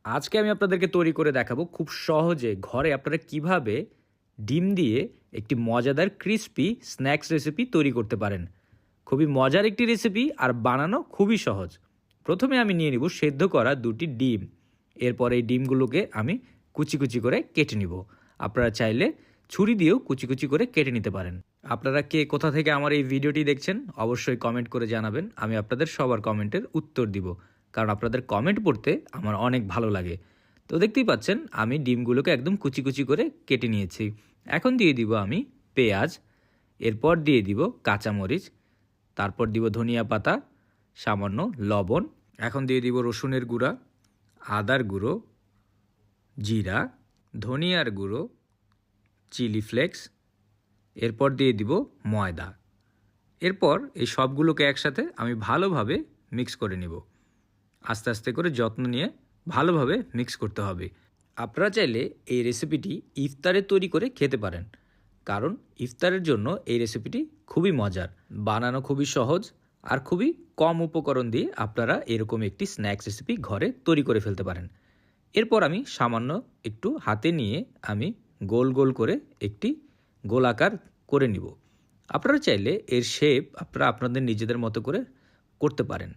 আজকে আমি আপনাদেরকে তৈরি করে দেখাবো খুব সহজে ঘরে আপনারা কিভাবে ডিম দিয়ে একটি মজাদার ক্রিস্পি স্ন্যাক্স রেসিপি তৈরি করতে পারেন। খুবই মজার একটি রেসিপি আর বানানো খুবই সহজ। প্রথমে আমি নিয়ে নিব সেদ্ধ করা 2টি ডিম। এরপর এই ডিমগুলোকে আমি কুচি কুচি করে কেটে নিব। আপনারা চাইলে ছুরি দিয়েও কুচি কুচি করে কেটে নিতে পারেন। আপনারা কে কোথা থেকে আমার এই ভিডিওটি দেখছেন অবশ্যই কমেন্ট করে জানাবেন। আমি আপনাদের সবার কমেন্টের উত্তর দিব, কারণ আপনাদের কমেন্ট পড়তে আমার অনেক ভালো লাগে। তো দেখতেই পাচ্ছেন আমি ডিমগুলোকে একদম কুচি কুচি করে কেটে নিয়েছি। এখন দিয়ে দিব আমি পেঁয়াজ, এরপর দিয়ে দিব কাঁচামরিচ, তারপর দিব ধনিয়া পাতা, সামান্য লবণ, এখন দিয়ে দিব রসুনের গুঁড়া, আদার গুঁড়ো, জিরা, ধনিয়ার গুঁড়ো, চিলি ফ্লেক্স, এরপর দিয়ে দিব ময়দা। এরপর এই সবগুলোকে একসাথে আমি ভালোভাবে মিক্স করে নিব। আস্তে আস্তে করে যত্ন নিয়ে ভালোভাবে মিক্স করতে হবে। আপনারা চাইলে এই রেসিপিটি ইফতারে তৈরি করে খেতে পারেন, কারণ ইফতারের জন্য এই রেসিপিটি খুবই মজার, বানানো খুবই সহজ আর খুবই কম উপকরণ দিয়ে আপনারা এরকম একটি স্ন্যাক্স রেসিপি ঘরে তৈরি করে ফেলতে পারেন। এরপর আমি সামান্য একটু হাতে নিয়ে আমি গোল গোল করে একটি গোলাকার করে নিব। আপনারা চাইলে এর শেপ আপনারা আপনাদের নিজেদের মতো করে করতে পারেন।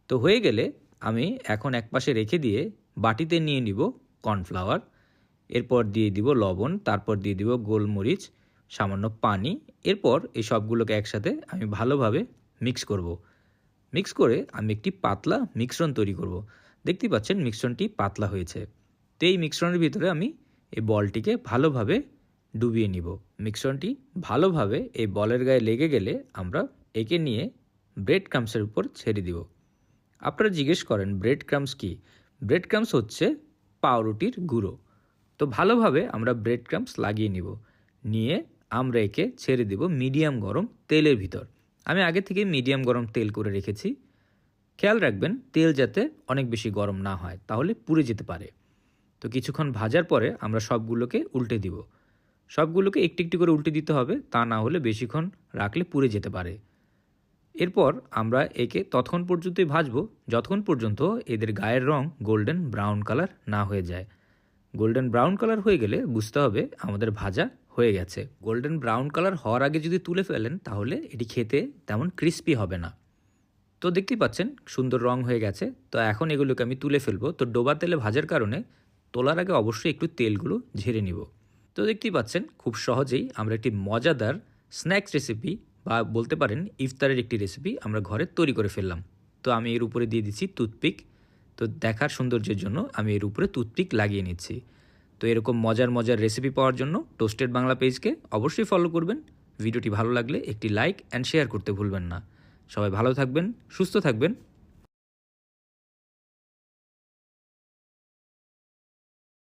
তো হয়ে গেলে আমি এখন একপাশে রেখে দিয়ে বাটিতে নিয়ে নিব কর্নফ্লাওয়ার, এরপর দিয়ে দিব লবণ, তারপর দিয়ে দিব গোলমরিচ, সামান্য পানি। এরপর এই সবগুলোকে একসাথে আমি ভালোভাবে মিক্স করব। মিক্স করে আমি একটি পাতলা মিশ্রণ তৈরি করব। দেখতেই পাচ্ছেন মিশ্রণটি পাতলা হয়েছে। তো এই মিশ্রণের ভিতরে আমি এই বলটিকে ভালোভাবে ডুবিয়ে নিব। মিশ্রণটি ভালোভাবে এই বলের গায়ে লেগে গেলে আমরা একে নিয়ে ব্রেড ক্রাম্বসের উপর ছেড়ে দিব। আপনারা জিজ্ঞেস করেন ব্রেড ক্রাম্বস কী? ব্রেড ক্রাম্বস হচ্ছে পাউরুটির গুঁড়ো। তো ভালোভাবে আমরা ব্রেড ক্রাম্বস লাগিয়ে নিব, নিয়ে আমরা একে ছেড়ে দেব মিডিয়াম গরম তেলের ভিতর। আমি আগে থেকে মিডিয়াম গরম তেল করে রেখেছি। খেয়াল রাখবেন তেল যাতে অনেক বেশি গরম না হয়, তাহলে পুড়ে যেতে পারে। তো কিছুক্ষণ ভাজার পরে আমরা সবগুলোকে উল্টে দিব। সবগুলোকে একটু একটু করে উল্টে দিতে হবে, তা না হলে বেশিক্ষণ রাখলে পুড়ে যেতে পারে। এরপর আমরা একে ততক্ষণ পর্যন্তই ভাজবো যতক্ষণ পর্যন্ত এদের গায়ের রং গোল্ডেন ব্রাউন কালার না হয়ে যায়। গোল্ডেন ব্রাউন কালার হয়ে গেলে বুঝতে হবে আমাদের ভাজা হয়ে গেছে। গোল্ডেন ব্রাউন কালার হওয়ার আগে যদি তুলে ফেলেন তাহলে এটি খেতে তেমন ক্রিস্পি হবে না। তো দেখতেই পাচ্ছেন সুন্দর রং হয়ে গেছে। তো এখন এগুলোকে আমি তুলে ফেলবো। তো ডোবা তেলে ভাজার কারণে তোলার আগে অবশ্যই একটু তেলগুলো ঝেড়ে নিব। তো দেখতেই পাচ্ছেন খুব সহজেই আমরা একটি মজাদার স্ন্যাক্স রেসিপি বা বলতে পারেন ইফতারের একটি রেসিপি আমরা ঘরে তৈরি করে ফেললাম। তো আমি এর উপরে দিয়ে দিচ্ছি টুথপিক। তো দেখার সৌন্দর্যের জন্য আমি এর উপরে টুথপিক লাগিয়ে নিচ্ছি। তো এরকম মজার মজার রেসিপি পাওয়ার জন্য টোস্টেড বাংলা পেজকে অবশ্যই ফলো করবেন। ভিডিওটি ভালো লাগলে একটি লাইক অ্যান্ড শেয়ার করতে ভুলবেন না। সবাই ভালো থাকবেন, সুস্থ থাকবেন।